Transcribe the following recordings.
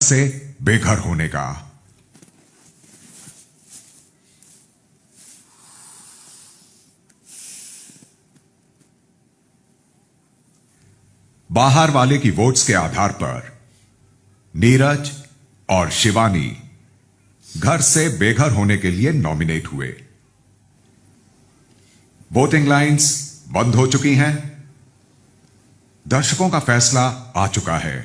से बेघर होने का। बाहर वाले की वोट्स के आधार पर नीरज और शिवानी घर से बेघर होने के लिए नॉमिनेट हुए। वोटिंग लाइंस बंद हो चुकी हैं। दर्शकों का फैसला आ चुका है।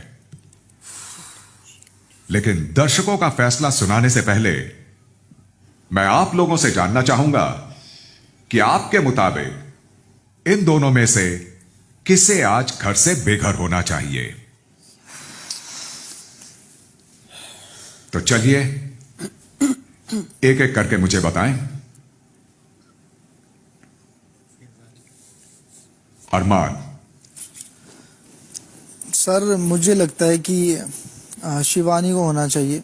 लेकिन दर्शकों का फैसला सुनाने से पहले मैं आप लोगों से जानना चाहूंगा कि आपके मुताबिक इन दोनों में से किसे आज घर से बेघर होना चाहिए। तो चलिए एक एक करके मुझे बताएं। अरमान। सर मुझे लगता है कि शिवानी को होना चाहिए।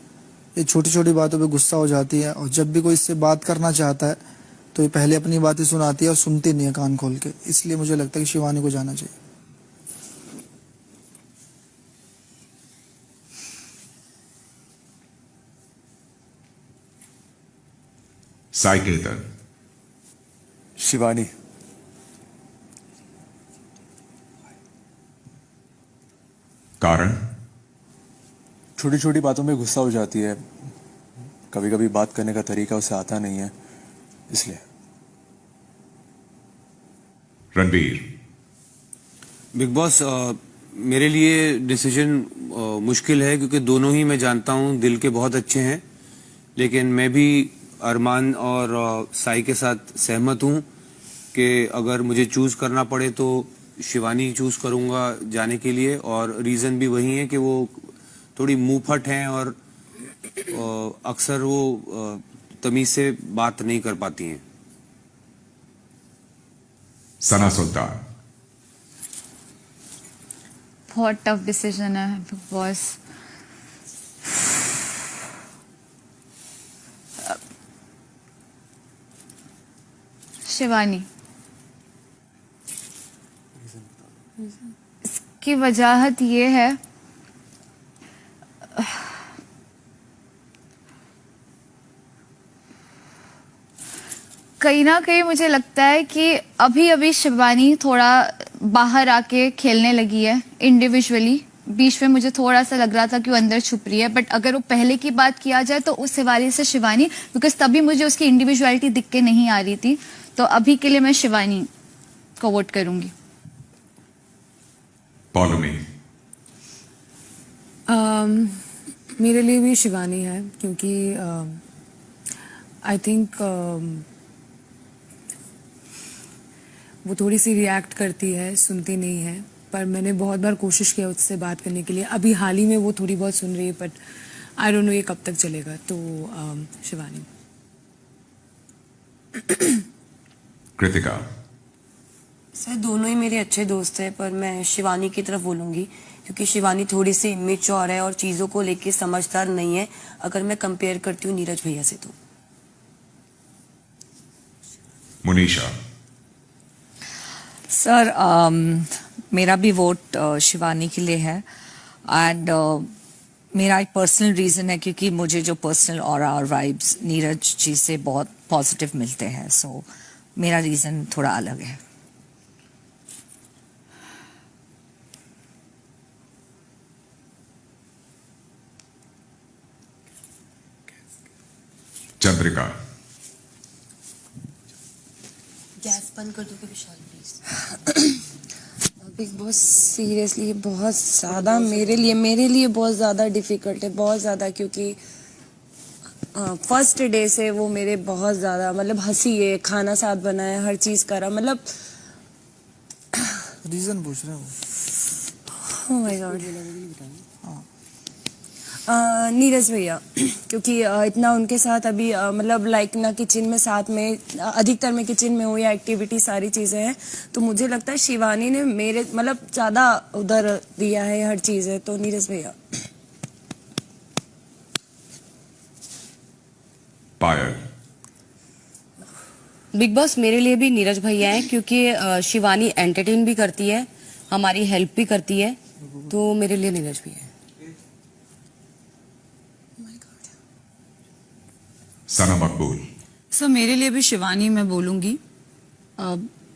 ये छोटी छोटी बातों पे गुस्सा हो जाती है और जब भी कोई इससे बात करना चाहता है तो ये पहले अपनी बातें सुनाती है और सुनती नहीं है कान खोल के। इसलिए मुझे लगता है कि शिवानी को जाना चाहिए। साई केतन। शिवानी। कारण? छोटी छोटी बातों में गुस्सा हो जाती है, कभी कभी बात करने का तरीका उसे आता नहीं है, इसलिए। रणबीर। बिग बॉस, मेरे लिए डिसीजन मुश्किल है क्योंकि दोनों ही मैं जानता हूं दिल के बहुत अच्छे हैं, लेकिन मैं भी अरमान और साई के साथ सहमत हूं कि अगर मुझे चूज करना पड़े तो शिवानी चूज करूंगा जाने के लिए। और रीजन भी वही है कि वो थोड़ी मुंहफट हैं और अक्सर वो तमीज से बात नहीं कर पाती हैं। सना सुल्तान। बहुत टफ डिसीजन है बिग बॉस। शिवानी। इसकी वजह ये है, कहीं ना कहीं मुझे लगता है कि अभी अभी शिवानी थोड़ा बाहर आके खेलने लगी है इंडिविजुअली। बीच में मुझे थोड़ा सा लग रहा था कि वो अंदर छुप रही है, बट अगर वो पहले की बात किया जाए तो उस हवाले से शिवानी, बिकॉज तभी मुझे उसकी इंडिविजुअलिटी दिख के नहीं आ रही थी। तो अभी के लिए मैं शिवानी को वोट करूंगी। पॉलुमी। मेरे लिए भी शिवानी है क्योंकि आई थिंक वो थोड़ी सी रिएक्ट करती है, सुनती नहीं है। पर मैंने बहुत बार कोशिश किया उससे बात करने के लिए। अभी हाल ही में वो थोड़ी बहुत सुन रही है, बट आई डोंट नो ये कब तक चलेगा। तो शिवानी। कृतिका। सर दोनों ही मेरे अच्छे दोस्त हैं, पर मैं शिवानी की तरफ बोलूँगी क्योंकि शिवानी थोड़ी सी इमेच्योर है और चीज़ों को लेके समझदार नहीं है, अगर मैं कंपेयर करती हूँ नीरज भैया से। तो मुनीषा। सर मेरा भी वोट शिवानी के लिए है। एंड मेरा एक पर्सनल रीज़न है क्योंकि मुझे जो पर्सनल ऑरा और वाइब्स नीरज जी से बहुत पॉजिटिव मिलते हैं। सो मेरा रीज़न थोड़ा अलग है। चंद्रिका। गैस बंद कर दोगे विशाल प्लीज। बिग बॉस सीरियसली बहुत ज़्यादा मेरे लिए बहुत ज़्यादा डिफ़िकल्ट है, बहुत ज़्यादा। क्योंकि फर्स्ट डे से वो मेरे बहुत ज़्यादा मतलब हंसी है, खाना साथ बनाया, हर चीज़ करा, मतलब रीजन पूछ रहे हो। Oh my God. नीरज भैया क्योंकि इतना उनके साथ अभी मतलब लाइक ना किचन में साथ में अधिकतर मैं किचन में हूँ या एक्टिविटी सारी चीज़ें हैं, तो मुझे लगता है शिवानी ने मेरे मतलब ज़्यादा उधर दिया है हर चीज़ें। तो नीरज भैया। पायल। बिग बॉस मेरे लिए भी नीरज भैया है क्योंकि शिवानी एंटरटेन भी करती है, हमारी हेल्प भी करती है, तो मेरे लिए नीरज भैया है। सना मकबूल। सर मेरे लिए भी शिवानी मैं बोलूँगी।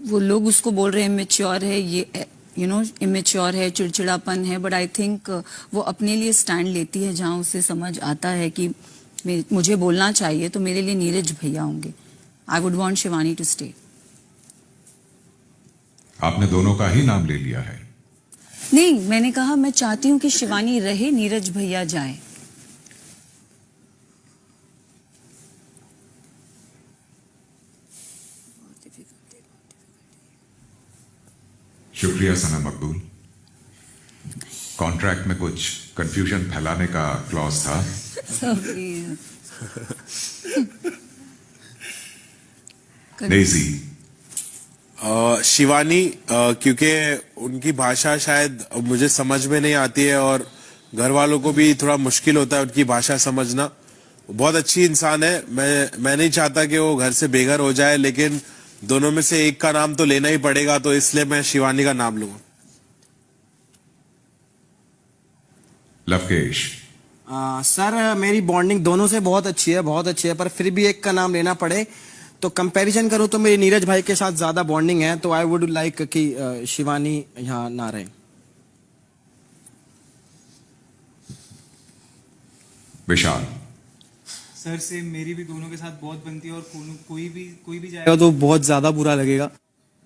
वो लोग उसको बोल रहे हैं इमेच्योर है, ये इमेच्योर है, चिड़चिड़ापन है, बट आई थिंक वो अपने लिए स्टैंड लेती है जहाँ उसे समझ आता है कि मुझे बोलना चाहिए, तो मेरे लिए नीरज भैया होंगे। I would want Shivani to stay. आपने दोनों का ही नाम ले लिया है। नहीं, मैंने कहा मैं चाहती हूँ कि शिवानी रहे, नीरज भैया जाए। शुक्रिया सना मकबूल। कॉन्ट्रैक्ट में कुछ कंफ्यूजन फैलाने का क्लॉज था। डेजी। शिवानी, क्योंकि उनकी भाषा शायद मुझे समझ में नहीं आती है और घर वालों को भी थोड़ा मुश्किल होता है उनकी भाषा समझना। बहुत अच्छी इंसान है, मैं नहीं चाहता कि वो घर से बेघर हो जाए, लेकिन दोनों में से एक का नाम तो लेना ही पड़ेगा, तो इसलिए मैं शिवानी का नाम लूंगा। लवकेश। सर मेरी बॉन्डिंग दोनों से बहुत अच्छी है, पर फिर भी एक का नाम लेना पड़े तो कंपैरिजन करूं तो मेरी नीरज भाई के साथ ज्यादा बॉन्डिंग है, तो आई वुड लाइक कि शिवानी यहाँ ना रहे। विशाल। सर से मेरी भी दोनों के साथ बहुत बनती है और कोई भी जाएगा तो बहुत ज्यादा बुरा लगेगा,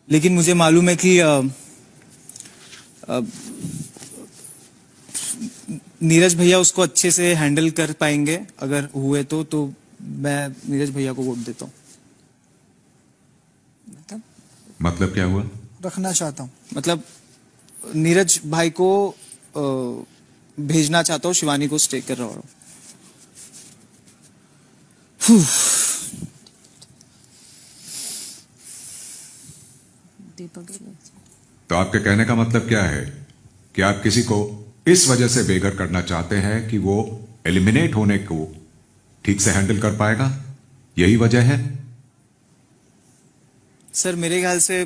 लेकिन मुझे मालूम है कि नीरज भैया उसको अच्छे से हैंडल कर पाएंगे। अगर हुए तो मैं नीरज भैया को वोट देता हूँ। मतलब क्या हुआ? रखना चाहता हूँ, मतलब नीरज भाई को भेजना चाहता हूँ, शिवानी को स्टे कर रहा हूँ। दीपक जी, तो आपके कहने का मतलब क्या है कि आप किसी को इस वजह से बेघर करना चाहते हैं कि वो एलिमिनेट होने को ठीक से हैंडल कर पाएगा, यही वजह है? सर मेरे ख्याल से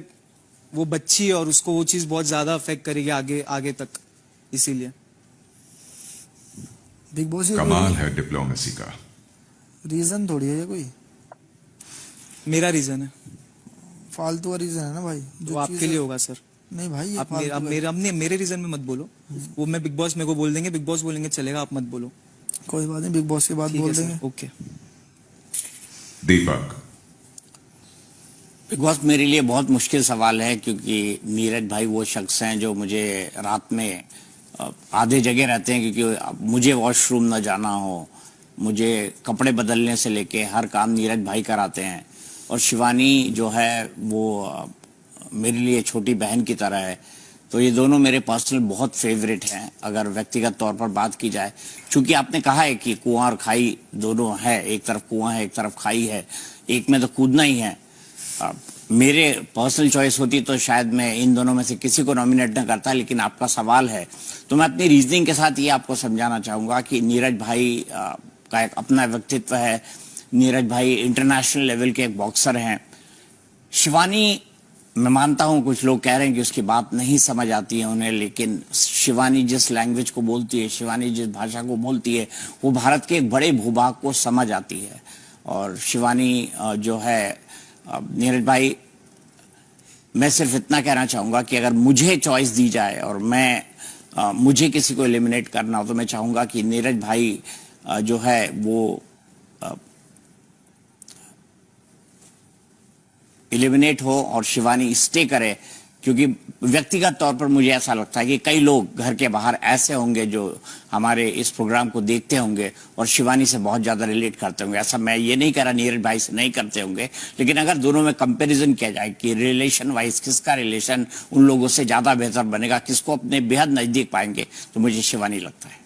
वो बच्ची है और उसको वो चीज बहुत ज्यादा अफेक्ट करेगी आगे तक, इसीलिए। बिग बॉस ये कमाल है डिप्लोमेसी का। रीजन थोड़ी है ये, कोई मेरा रीजन है, फालतू का रीजन है ना भाई। जो आपके लिए होगा सर। नहीं भाई, ये आप फालतू मेरे रीजन में मत बोलो। वो मैं बिग बॉस मेरे को बोल देंगे, बिग बॉस बोलेंगे चलेगा, आप मत बोलो। कोई बात नहीं, बिग बॉस के बाद ठीक बोल है देंगे। Sir, okay. Deepak. Bigg Boss मेरे लिए बहुत मुश्किल सवाल है, क्योंकि नीरज भाई वो शख्स हैं जो मुझे रात में आधे जगह रहते हैं, क्योंकि मुझे वॉशरूम न जाना हो, मुझे कपड़े बदलने से लेके हर काम नीरज भाई कराते हैं। और शिवानी जो है वो मेरे लिए छोटी बहन की तरह है, तो ये दोनों मेरे पर्सनल बहुत फेवरेट हैं अगर व्यक्तिगत तौर पर बात की जाए। चूंकि आपने कहा है कि कुआं और खाई दोनों है, एक तरफ कुआं है एक तरफ खाई है, एक में तो कूदना ही है। मेरे पर्सनल चॉइस होती तो शायद मैं इन दोनों में से किसी को नॉमिनेट न करता, लेकिन आपका सवाल है तो मैं अपनी रीजनिंग के साथ ये आपको समझाना चाहूँगा कि नीरज भाई का एक अपना व्यक्तित्व है। नीरज भाई इंटरनेशनल लेवल के एक बॉक्सर हैं। शिवानी, मैं मानता हूं कुछ लोग कह रहे हैं कि उसकी बात नहीं समझ आती है उन्हें, लेकिन शिवानी जिस लैंग्वेज को बोलती है, शिवानी जिस भाषा को बोलती है, वो भारत के एक बड़े भूभाग को समझ आती है। और शिवानी जो है, नीरज भाई, मैं सिर्फ इतना कहना चाहूँगा कि अगर मुझे चॉइस दी जाए और मुझे किसी को एलिमिनेट करना हो, तो मैं चाहूँगा कि नीरज भाई जो है वो एलिमिनेट हो और शिवानी स्टे करे, क्योंकि व्यक्तिगत तौर पर मुझे ऐसा लगता है कि कई लोग घर के बाहर ऐसे होंगे जो हमारे इस प्रोग्राम को देखते होंगे और शिवानी से बहुत ज़्यादा रिलेट करते होंगे। ऐसा मैं ये नहीं कह रहा नीरज भाई से नहीं करते होंगे, लेकिन अगर दोनों में कंपैरिजन किया जाए कि रिलेशन वाइज किसका रिलेशन उन लोगों से ज़्यादा बेहतर बनेगा, किसको अपने बेहद नज़दीक पाएंगे, तो मुझे शिवानी लगता है।